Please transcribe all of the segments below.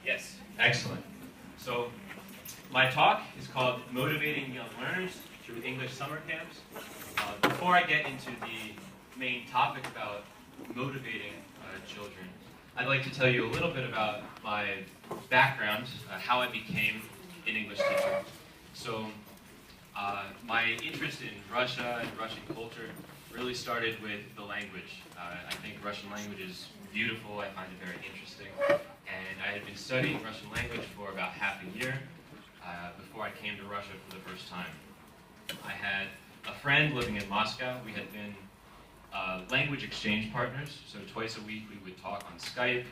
Yes, excellent. So my talk is called Motivating Young Learners Through English Summer Camps. Before I get into the main topic about motivating children, I'd like to tell you a little bit about my background, how I became an English teacher. So my interest in Russia and Russian culture really started with the language. I think Russian language is beautiful, I find it very interesting, and I had been studying Russian language for about half a year before I came to Russia for the first time. I had a friend living in Moscow. We had been language exchange partners, so twice a week we would talk on Skype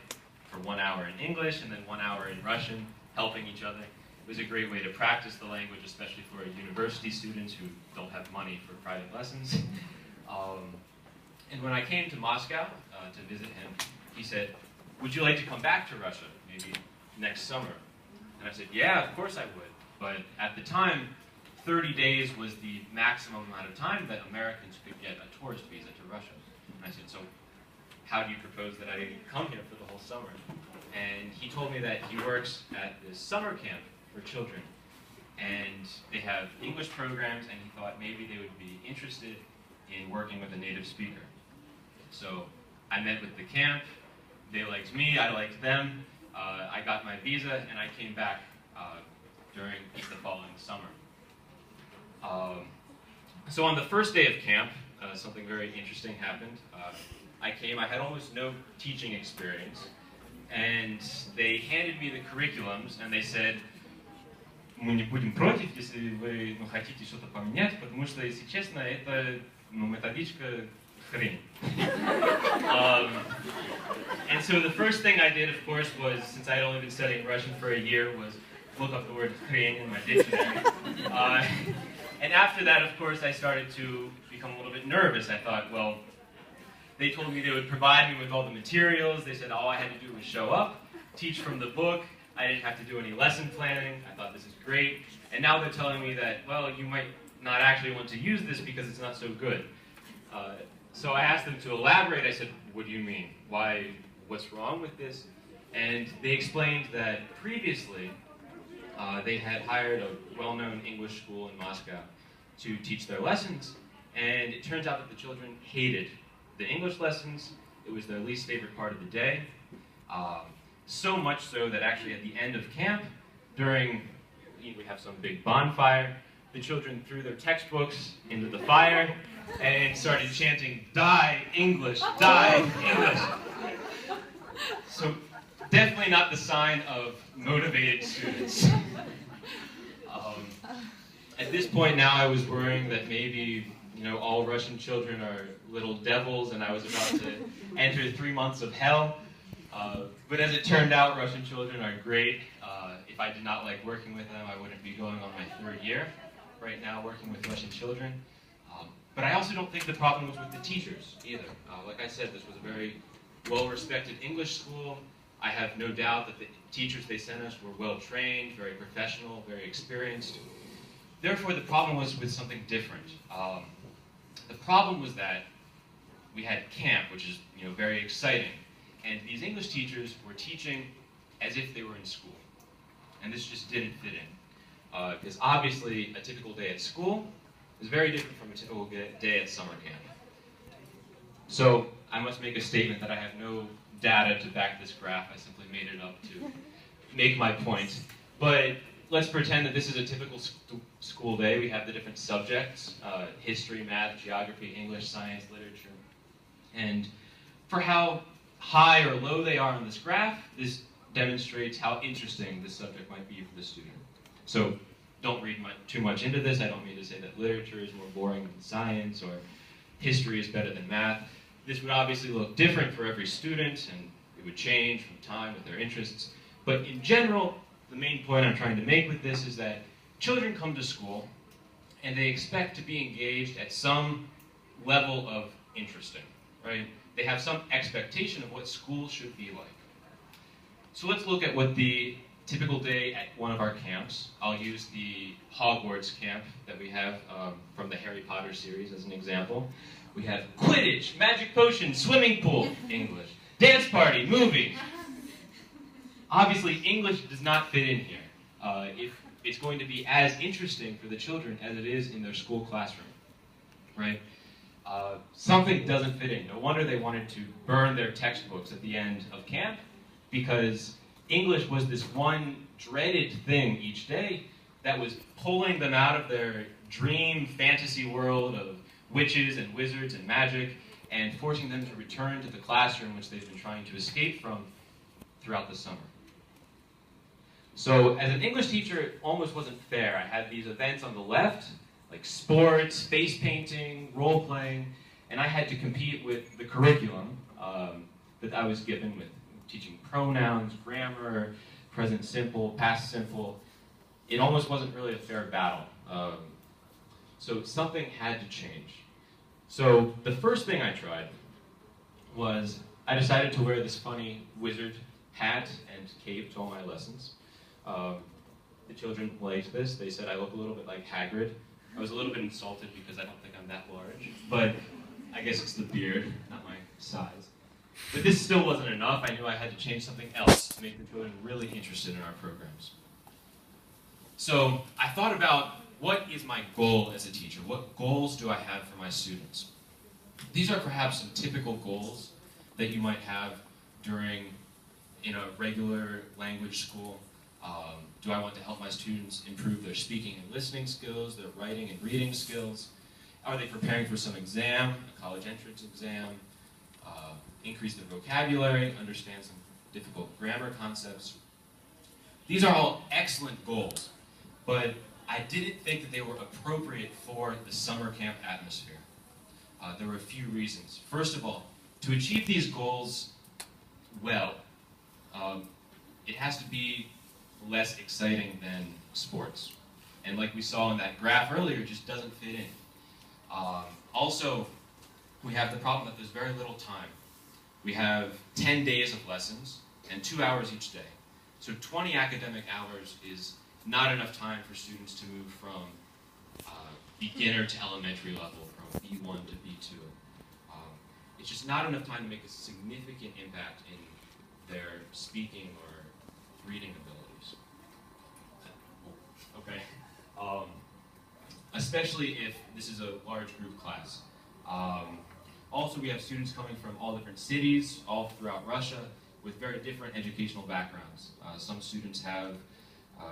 for 1 hour in English and then 1 hour in Russian, helping each other. It was a great way to practice the language, especially for university students who don't have money for private lessons. And when I came to Moscow to visit him, he said, "Would you like to come back to Russia, maybe next summer?" And I said, "Yeah, of course I would." But at the time, 30 days was the maximum amount of time that Americans could get a tourist visa to Russia. And I said, "So how do you propose that I come here for the whole summer?" And he told me that he works at this summer camp for children. And they have English programs, and he thought maybe they would be interested in working with a native speaker. So I met with the camp. They liked me, I liked them. I got my visa, and I came back during the following summer. So on the first day of camp, something very interesting happened. I had almost no teaching experience, and they handed me the curriculums, and they said, "Мы не будем против, если вы хотите что-то поменять, потому что, если честно, это методичка хрень." And so the first thing I did, of course, was, since I had only been studying Russian for a year, was look up the word хрень in my dictionary. And after that, of course, I started to become a little bit nervous. I thought, well, they told me they would provide me with all the materials. They said all I had to do was show up, teach from the book. I didn't have to do any lesson planning. I thought, this is great. And now they're telling me that, well, you might not actually want to use this because it's not so good. So I asked them to elaborate. I said, "What do you mean? What's wrong with this?" And they explained that previously they had hired a well-known English school in Moscow to teach their lessons. And it turns out that the children hated the English lessons. It was their least favorite part of the day. So much so that actually at the end of camp, we have some big bonfire, the children threw their textbooks into the fire and started chanting, "Die English, die English." So definitely not the sign of motivated students. At this point now, I was worrying that maybe all Russian children are little devils, and I was about to enter 3 months of hell. But as it turned out, Russian children are great. If I did not like working with them, I wouldn't be going on my 3rd year right now working with Russian children. But I also don't think the problem was with the teachers either. Like I said, this was a very well-respected English school. I have no doubt that the teachers they sent us were well-trained, very professional, very experienced. Therefore, the problem was with something different. The problem was that we had camp, which is very exciting. And these English teachers were teaching as if they were in school. And this just didn't fit in. Because obviously, a typical day at school is very different from a typical day at summer camp. So I must make a statement that I have no data to back this graph. I simply made it up to make my point. But let's pretend that this is a typical school day. We have the different subjects, history, math, geography, English, science, literature. And for how high or low they are on this graph, this demonstrates how interesting this subject might be for the student. So don't read too much into this. I don't mean to say that literature is more boring than science or history is better than math. This would obviously look different for every student, and it would change from time with their interests. But in general, the main point I'm trying to make with this is that children come to school and they expect to be engaged at some level of interesting, right? They have some expectation of what school should be like. So let's look at what the typical day at one of our camps. I'll use the Hogwarts camp that we have from the Harry Potter series as an example. We have Quidditch, magic potion, swimming pool, English, dance party, movie. obviously, English does not fit in here. If it's going to be as interesting for the children as it is in their school classroom, right? Something doesn't fit in. No wonder they wanted to burn their textbooks at the end of camp, because English was this one dreaded thing each day that was pulling them out of their dream fantasy world of witches and wizards and magic and forcing them to return to the classroom which they've been trying to escape from throughout the summer. So as an English teacher, it almost wasn't fair. I had these events on the left, like sports, face painting, role playing, and I had to compete with the curriculum that I was given with teaching pronouns, grammar, present simple, past simple. It almost wasn't really a fair battle. So something had to change. So the first thing I tried was I decided to wear this funny wizard hat and cape to all my lessons. The children liked this. They said I look a little bit like Hagrid. I was a little bit insulted because I don't think I'm that large, but I guess it's the beard, not my size. But this still wasn't enough. I knew I had to change something else to make the children really interested in our programs. So I thought about, what is my goal as a teacher? What goals do I have for my students? These are perhaps some typical goals that you might have in a regular language school. Do I want to help my students improve their speaking and listening skills, their writing and reading skills? Are they preparing for some exam, a college entrance exam? Increase their vocabulary, understand some difficult grammar concepts? These are all excellent goals, but I didn't think that they were appropriate for the summer camp atmosphere. There were a few reasons. First of all, to achieve these goals well, it has to be less exciting than sports. And like we saw in that graph earlier, it just doesn't fit in. Also, we have the problem that there's very little time. We have 10 days of lessons and 2 hours each day. So 20 academic hours is not enough time for students to move from beginner to elementary level, from B1 to B2. It's just not enough time to make a significant impact in their speaking or reading abilities. Okay. Especially if this is a large group class. Also, we have students coming from all different cities, all throughout Russia, with very different educational backgrounds. Some students have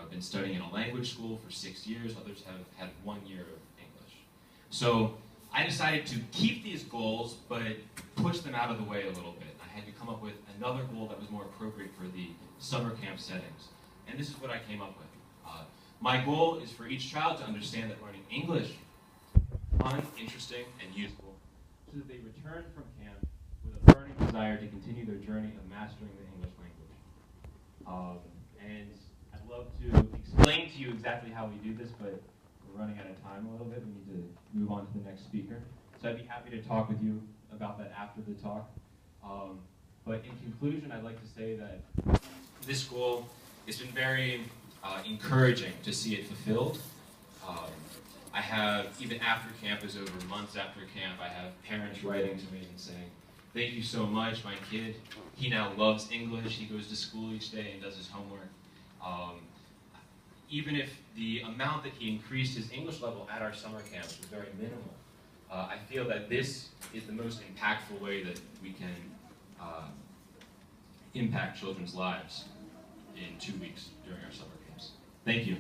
been studying in a language school for 6 years, others have had 1 year of English. So I decided to keep these goals, but push them out of the way a little bit. I had to come up with another goal that was more appropriate for the summer camp settings. And this is what I came up with. My goal is for each child to understand that learning English is fun, interesting, and useful, so that they return from camp with a burning desire to continue their journey of mastering the English language. And I'd love to explain to you exactly how we do this, but we're running out of time a little bit. We need to move on to the next speaker. So I'd be happy to talk with you about that after the talk. But in conclusion, I'd like to say that this goal, it's been very encouraging to see it fulfilled. I have, even after camp is over, months after camp, I have parents writing to me and saying, thank you so much, my kid, he now loves English, he goes to school each day and does his homework. Even if the amount that he increased his English level at our summer camps was very minimal, I feel that this is the most impactful way that we can impact children's lives in 2 weeks during our summer camps. Thank you.